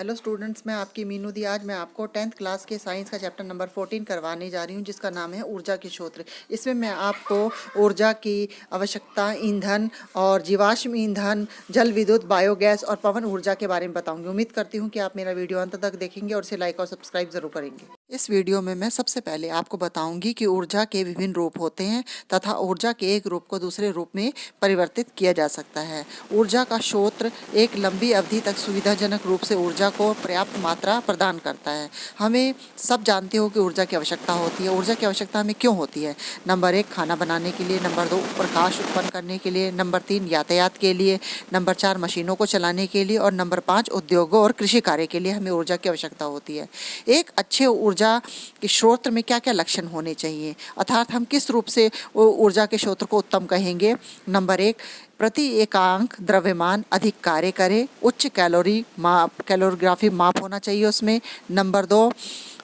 Hello students, मैं आपकी मीनू दी। आज मैं आपको 10th क्लास के साइंस का चैप्टर नंबर 14 करवाने जा रही हूँ, जिसका नाम है ऊर्जा के स्रोत। इसमें मैं आपको ऊर्जा की आवश्यकता, ईंधन और जीवाश्म ईंधन, जल विद्युत, बायोगैस और पवन ऊर्जा के बारे में बताऊंगी। उम्मीद करती हूँ कि आप मेरा वीडियो अंत तक देखेंगे और इसे लाइक और सब्सक्राइब जरूर करेंगे। इस वीडियो में मैं सबसे पहले आपको बताऊंगी कि ऊर्जा के विभिन्न रूप होते हैं तथा ऊर्जा के एक रूप को दूसरे रूप में परिवर्तित किया जा सकता है। ऊर्जा का स्रोत एक लंबी अवधि तक सुविधाजनक रूप से ऊर्जा को पर्याप्त मात्रा प्रदान करता है। हमें सब जानते हो कि ऊर्जा की आवश्यकता होती है। ऊर्जा की आवश्यकता हमें क्यों होती है? नंबर 1 खाना बनाने के लिए, नंबर 2 प्रकाश उत्पन्न करने के लिए, नंबर 3 यातायात के लिए, नंबर 4 मशीनों को चलाने के लिए और नंबर 5 उद्योगों और कृषि कार्य के लिए हमें ऊर्जा की आवश्यकता होती है। एक अच्छे ऊर्जा के स्रोत में क्या क्या लक्षण होने चाहिए, अर्थात हम किस रूप से ऊर्जा के स्रोत को उत्तम कहेंगे? नंबर 1, प्रति एकांक द्रव्यमान अधिक कार्य करे, उच्च कैलोरीग्राफी माप होना चाहिए उसमें। नंबर 2,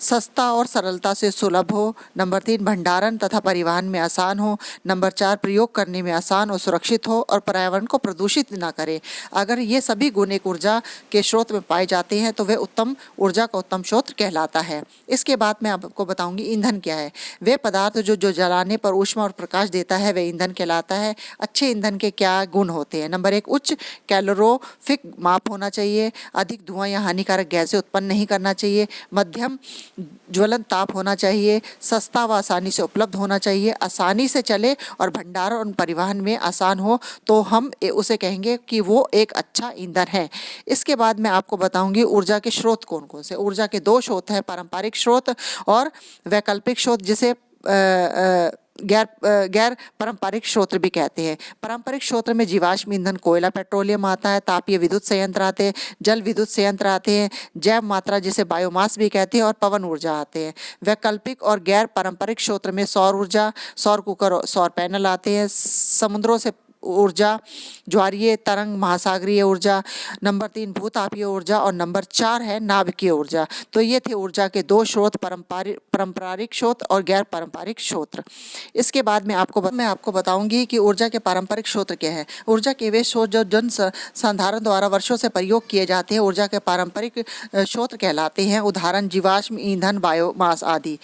सस्ता और सरलता से सुलभ हो। नंबर 3, भंडारण तथा परिवहन में आसान हो। नंबर 4, प्रयोग करने में आसान और सुरक्षित हो और पर्यावरण को प्रदूषित ना करे। अगर ये सभी गुण एक ऊर्जा के स्रोत में पाए जाते हैं तो वह उत्तम ऊर्जा का उत्तम स्रोत कहलाता है। इसके बाद मैं आपको बताऊंगी ईंधन क्या है। वे पदार्थ जो जलाने पर ऊष्मा और प्रकाश देता है वह ईंधन कहलाता है। अच्छे ईंधन के क्या गुण होते हैं? नंबर 1, उच्च कैलोरीफिक माप होना चाहिए। अधिक धुआं या हानिकारक गैसें उत्पन्न नहीं करना चाहिए। मध्यम ज्वलन ताप होना चाहिए। सस्ता व आसानी से उपलब्ध होना चाहिए। आसानी से चले और भंडारण और परिवहन में आसान हो तो हम उसे कहेंगे कि वो एक अच्छा ईंधन है। इसके बाद मैं आपको बताऊंगी ऊर्जा के स्रोत कौन कौन से। ऊर्जा के 2 स्रोत हैं, पारंपरिक स्रोत और वैकल्पिक स्रोत, जिसे गैर पारंपरिक स्रोत भी कहते हैं। पारंपरिक स्रोत में जीवाश्म ईंधन, कोयला, पेट्रोलियम आता है। तापीय विद्युत संयंत्र आते हैं, जल विद्युत संयंत्र आते हैं, जैव मात्रा जिसे बायोमास भी कहते हैं और पवन ऊर्जा आते हैं। वैकल्पिक और गैर पारंपरिक स्रोत में सौर ऊर्जा, सौर कुकर, सौर पैनल आते हैं। समुद्रों से ऊर्जा, ज्वारीय तरंग, महासागरीय ऊर्जा। नंबर 3 भूतापीय ऊर्जा और नंबर 4 है नाभिकीय ऊर्जा। तो ये थे ऊर्जा के 2 स्रोत, पारंपरिक स्रोत और गैर पारंपरिक स्रोत। इसके बाद मैं आपको बताऊंगी कि ऊर्जा के पारंपरिक स्रोत क्या है। ऊर्जा के वे स्रोत जो जन संधारण द्वारा वर्षों से प्रयोग किए जाते हैं ऊर्जा के पारंपरिक स्रोत कहलाते हैं। उदाहरण जीवाश्म ईंधन, बायोमास आदि।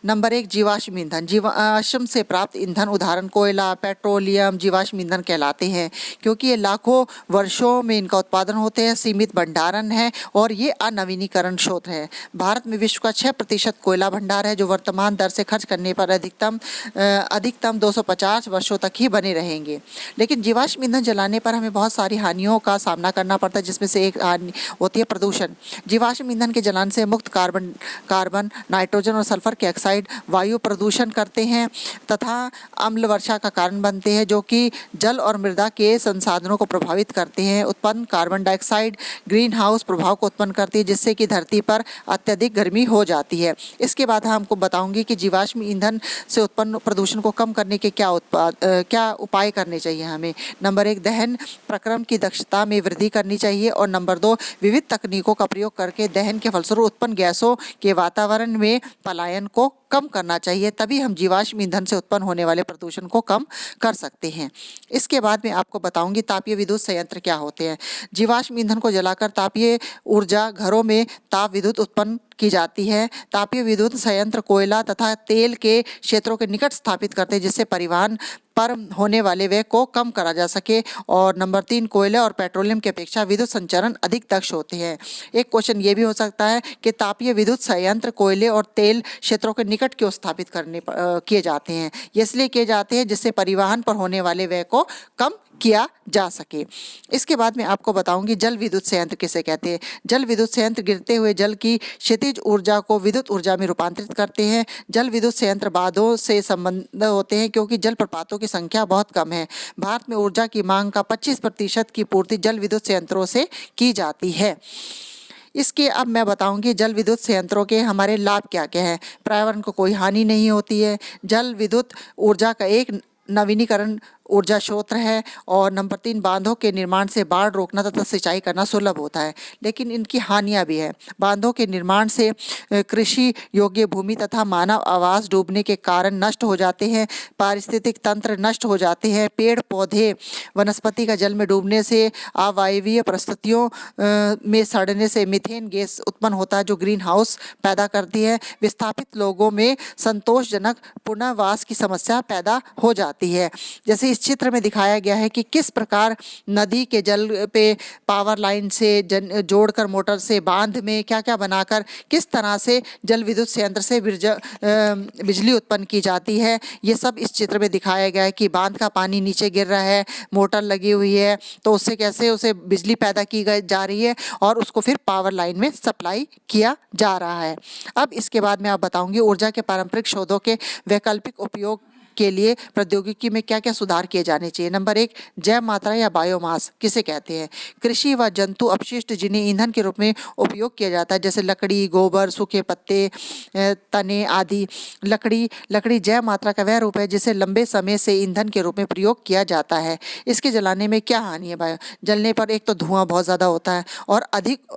नंबर 1 जीवाश्म ईंधन। जीवाश्म से प्राप्त ईंधन उदाहरण कोयला, पेट्रोलियम, जीवाश्म ईंधन कहलाते हैं क्योंकि ये लाखों वर्षों में इनका उत्पादन होते हैं, सीमित भंडारण है और ये अनवीनीकरण स्रोत है। भारत में विश्व का 6% कोयला भंडार है जो वर्तमान दर से खर्च करने पर अधिकतम 250 वर्षों तक ही बने रहेंगे। लेकिन जीवाश्म ईंधन जलाने पर हमें बहुत सारी हानियों का सामना करना पड़ता है, जिसमें से एक हानि होती है प्रदूषण। जीवाश्म ईंधन के जलाने से मुक्त कार्बन, नाइट्रोजन और सल्फर के ऑक्साइड वायु प्रदूषण करते हैं तथा अम्ल वर्षा का कारण बनते हैं, जो कि जल और मृदा के संसाधनों को प्रभावित करते हैं। उत्पन्न कार्बन डाइऑक्साइड ग्रीन हाउस प्रभाव को उत्पन्न करती है, जिससे कि धरती पर अत्यधिक गर्मी हो जाती है। इसके बाद हमको बताऊंगी कि जीवाश्म ईंधन से उत्पन्न प्रदूषण को कम करने के क्या उपाय करने चाहिए हमें। नंबर 1 दहन प्रक्रम की दक्षता में वृद्धि करनी चाहिए और नंबर 2 विविध तकनीकों का प्रयोग करके दहन के फलस्वरूप उत्पन्न गैसों के वातावरण में पलायन को कम करना चाहिए। तभी हम जीवाश्म ईंधन से उत्पन्न होने वाले प्रदूषण को कम कर सकते हैं। इसके बाद मैं आपको बताऊंगी तापीय विद्युत संयंत्र क्या होते हैं। जीवाश्म ईंधन को जलाकर तापीय ऊर्जा घरों में ताप विद्युत उत्पन्न की जाती है। तापीय विद्युत संयंत्र कोयला तथा तेल के क्षेत्रों के निकट स्थापित करते हैं, जिससे परिवहन पर होने वाले व्यय को कम करा जा सके। और नंबर 3 कोयले और पेट्रोलियम की अपेक्षा विद्युत संचरण अधिक दक्ष होते हैं। एक क्वेश्चन ये भी हो सकता है कि तापीय विद्युत संयंत्र कोयले और तेल क्षेत्रों के निकट क्यों स्थापित किए जाते हैं? ये इसलिए किए जाते हैं जिससे परिवहन पर होने वाले व्यय को कम किया जा सके। इसके बाद मैं आपको बताऊंगी जल विद्युत संयंत्र किसे कहते हैं। जल विद्युत संयंत्र गिरते हुए जल की क्षितिज ऊर्जा को विद्युत ऊर्जा में रूपांतरित करते हैं। जल विद्युत संयंत्र बांधों से संबंध होते हैं क्योंकि जलप्रपातों की संख्या बहुत कम है। भारत में ऊर्जा की मांग का 25% की पूर्ति जल विद्युत संयंत्रों से की जाती है। इसके अब मैं बताऊंगी जल विद्युत संयंत्रों के हमारे लाभ क्या क्या हैं। पर्यावरण को कोई हानि नहीं होती है। जल विद्युत ऊर्जा का एक नवीनीकरण ऊर्जा स्रोत है। और नंबर 3, बांधों के निर्माण से बाढ़ रोकना तथा सिंचाई करना सुलभ होता है। लेकिन इनकी हानियां भी है। बांधों के निर्माण से कृषि योग्य भूमि तथा मानव आवास डूबने के कारण नष्ट हो जाते हैं, पारिस्थितिक तंत्र नष्ट हो जाते हैं, पेड़ पौधे वनस्पति का जल में डूबने से अवायवीय परिस्थितियों में सड़ने से मीथेन गैस उत्पन्न होता है जो ग्रीन हाउस पैदा करती है। विस्थापित लोगों में संतोषजनक पुनर्वास की समस्या पैदा हो जाती है। जैसे इस चित्र में दिखाया गया है कि किस प्रकार नदी के जल पे पावर लाइन से जोड़कर मोटर से बांध में क्या क्या बनाकर किस तरह से जल विद्युत संयंत्र से बिजली उत्पन्न की जाती है, ये सब इस चित्र में दिखाया गया है कि बांध का पानी नीचे गिर रहा है, मोटर लगी हुई है, तो उससे कैसे उसे बिजली पैदा की जा रही है और उसको फिर पावर लाइन में सप्लाई किया जा रहा है। अब इसके बाद मैं आप बताऊंगी ऊर्जा के पारंपरिक स्रोतों के वैकल्पिक उपयोग के लिए प्रौद्योगिकी में क्या क्या सुधार किए जाने चाहिए। नंबर 1, जैव मात्रा या बायोमास किसे कहते हैं? कृषि व जंतु अपशिष्ट जिन्हें ईंधन के रूप में उपयोग किया जाता है, जैसे लकड़ी, गोबर, सूखे पत्ते, तने आदि। लकड़ी जैव मात्रा का वह रूप है जिसे लंबे समय से ईंधन के रूप में प्रयोग किया जाता है। इसके जलाने में क्या हानि है? जलने पर एक तो धुआं बहुत ज़्यादा होता है और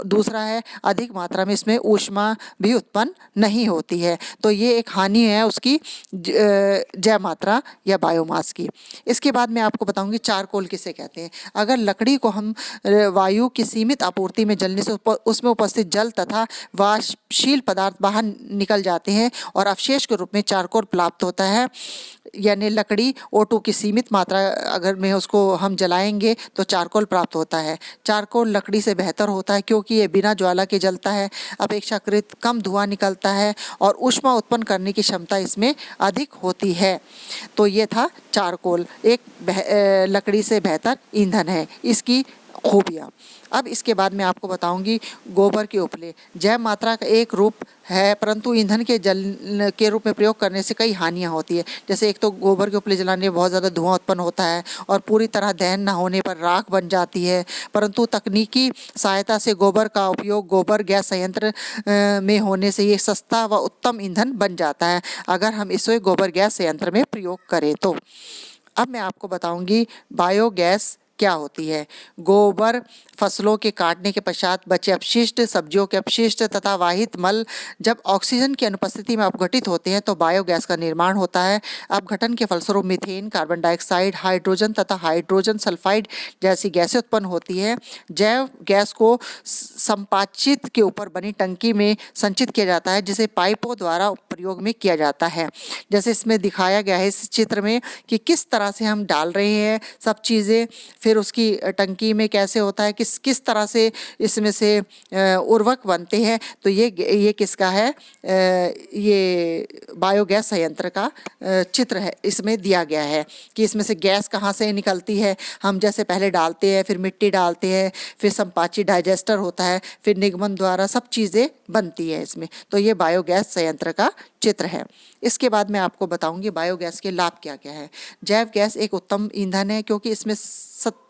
दूसरा है अधिक मात्रा में इसमें ऊष्मा भी उत्पन्न नहीं होती है, तो ये एक हानि है उसकी जैव मात्रा या बायोमास की। इसके बाद मैं आपको बताऊंगी चारकोल किसे कहते हैं। अगर लकड़ी को हम वायु की सीमित आपूर्ति में जलने से उसमें उपस्थित जल तथा वाष्पशील पदार्थ बाहर निकल जाते हैं और अवशेष के रूप में चारकोल प्राप्त होता है। यानी लकड़ी O2 की सीमित मात्रा अगर में उसको हम जलाएंगे तो चारकोल प्राप्त होता है। चारकोल लकड़ी से बेहतर होता है क्योंकि ये बिना ज्वाला के जलता है, अपेक्षाकृत कम धुआं निकलता है और ऊष्मा उत्पन्न करने की क्षमता इसमें अधिक होती है। तो ये था चारकोल, एक लकड़ी से बेहतर ईंधन है, इसकी खूबियाँ। अब इसके बाद मैं आपको बताऊंगी गोबर के उपले। जैव मात्रा का एक रूप है परंतु ईंधन के जल के रूप में प्रयोग करने से कई हानियां होती है। जैसे एक तो गोबर के उपले जलाने में बहुत ज़्यादा धुआं उत्पन्न होता है और पूरी तरह दहन न होने पर राख बन जाती है, परंतु तकनीकी सहायता से गोबर का उपयोग गोबर गैस संयंत्र में होने से ये सस्ता व उत्तम ईंधन बन जाता है अगर हम इसे गोबर गैस संयंत्र में प्रयोग करें तो। अब मैं आपको बताऊंगी बायोगैस क्या होती है। गोबर फसलों के काटने के पश्चात बचे अपशिष्ट, सब्जियों के अपशिष्ट तथा वाहित मल जब ऑक्सीजन की अनुपस्थिति में अपघटित होते हैं तो बायोगैस का निर्माण होता है। अपघटन के फलस्वरूप मीथेन, कार्बन डाइऑक्साइड, हाइड्रोजन तथा हाइड्रोजन सल्फाइड जैसी गैसें उत्पन्न होती है। जैव गैस को संपाचित के ऊपर बनी टंकी में संचित किया जाता है जिसे पाइपों द्वारा प्रयोग में किया जाता है। जैसे इसमें दिखाया गया है इस चित्र में कि किस तरह से हम डाल रहे हैं सब चीज़ें, फिर उसकी टंकी में कैसे होता है, किस तरह से इसमें से उर्वरक बनते हैं। तो ये किसका है? ये बायोगैस संयंत्र का चित्र है। इसमें दिया गया है कि इसमें से गैस कहाँ से निकलती है। हम जैसे पहले डालते हैं, फिर मिट्टी डालते हैं, फिर संपाची डाइजेस्टर होता है, फिर निगमन द्वारा सब चीज़ें बनती है इसमें। तो ये बायोगैस संयंत्र का चित्र है। इसके बाद मैं आपको बताऊंगी बायोगैस के लाभ क्या क्या है। जैव गैस एक उत्तम ईंधन है क्योंकि इसमें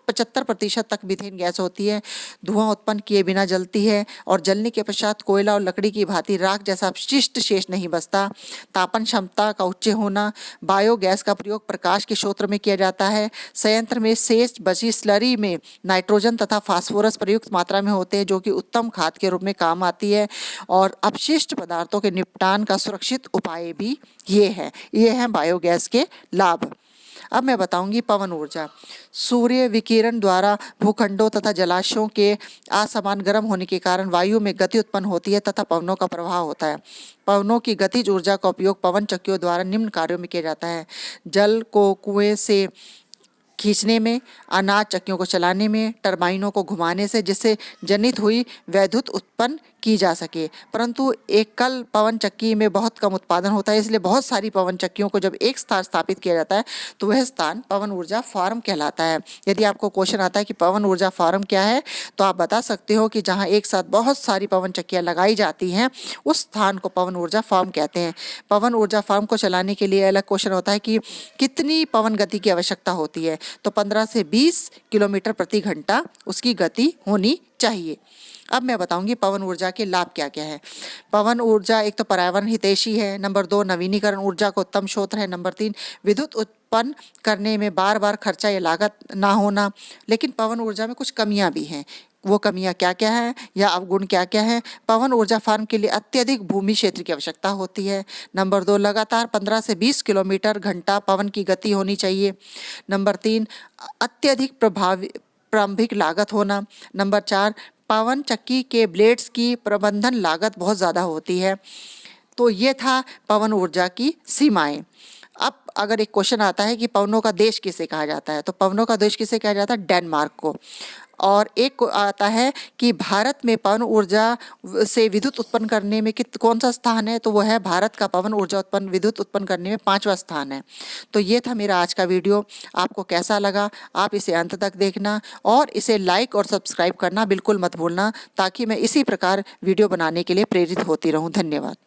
75% तक मीथेन गैस होती है, धुआं उत्पन्न किए बिना जलती है और जलने के पश्चात कोयला और लकड़ी की भांति राख जैसा अपशिष्ट शेष नहीं बचता। तापन क्षमता का उच्च होना। बायोगैस का प्रयोग प्रकाश के स्रोत में किया जाता है। संयंत्र में शेष बची स्लरी में नाइट्रोजन तथा फास्फोरस प्रयुक्त मात्रा में होते हैं जो कि उत्तम खाद के रूप में काम आती है। और अपशिष्ट पदार्थों के निपटान का सुरक्षित उपाय भी ये हैं बायोगैस के लाभ। अब मैं बताऊंगी पवन ऊर्जा। सूर्य विकिरण द्वारा भूखंडों तथा जलाशयों के असमान गर्म होने के कारण वायु में गति उत्पन्न होती है तथा पवनों का प्रवाह होता है। पवनों की गतिज ऊर्जा का उपयोग पवन चक्कियों द्वारा निम्न कार्यों में किया जाता है। जल को कुएं से खींचने में, अनाज चक्कियों को चलाने में, टरबाइनों को घुमाने से जिससे जनित हुई वैद्युत उत्पन्न की जा सके। परंतु एकल पवन चक्की में बहुत कम उत्पादन होता है, इसलिए बहुत सारी पवन चक्कियों को जब एक स्थान स्थापित किया जाता है तो वह स्थान पवन ऊर्जा फार्म कहलाता है। यदि आपको क्वेश्चन आता है कि पवन ऊर्जा फार्म क्या है तो आप बता सकते हो कि जहाँ एक साथ बहुत सारी पवन चक्कियाँ लगाई जाती हैं उस स्थान को पवन ऊर्जा फार्म कहते हैं। पवन ऊर्जा फार्म को चलाने के लिए अलग क्वेश्चन होता है कि कितनी पवन गति की आवश्यकता होती है, तो 15 से 20 किलोमीटर प्रति घंटा उसकी गति होनी चाहिए। अब मैं बताऊंगी पवन ऊर्जा के लाभ क्या क्या है। पवन ऊर्जा एक तो पर्यावरण हितैषी है। नंबर 2, नवीनीकरण ऊर्जा का उत्तम स्रोत है। नंबर 3, विद्युत उत्पन्न करने में बार बार खर्चा या लागत ना होना। लेकिन पवन ऊर्जा में कुछ कमियां भी हैं। वो कमियां क्या क्या हैं या अवगुण क्या क्या हैं? पवन ऊर्जा फार्म के लिए अत्यधिक भूमि क्षेत्र की आवश्यकता होती है। नंबर 2, लगातार 15 से 20 किलोमीटर घंटा पवन की गति होनी चाहिए। नंबर 3, अत्यधिक प्रारंभिक लागत होना। नंबर 4, पवन चक्की के ब्लेड्स की प्रबंधन लागत बहुत ज़्यादा होती है। तो ये था पवन ऊर्जा की सीमाएं। अब अगर एक क्वेश्चन आता है कि पवनों का देश किसे कहा जाता है, तो पवनों का देश किसे कहा जाता है? डेनमार्क को। और एक आता है कि भारत में पवन ऊर्जा से विद्युत उत्पन्न करने में कौन सा स्थान है, तो वो है भारत का पवन ऊर्जा विद्युत उत्पन्न करने में 5वां स्थान है। तो ये था मेरा आज का वीडियो। आपको कैसा लगा आप इसे अंत तक देखना और इसे लाइक और सब्सक्राइब करना बिल्कुल मत भूलना, ताकि मैं इसी प्रकार वीडियो बनाने के लिए प्रेरित होती रहूं। धन्यवाद।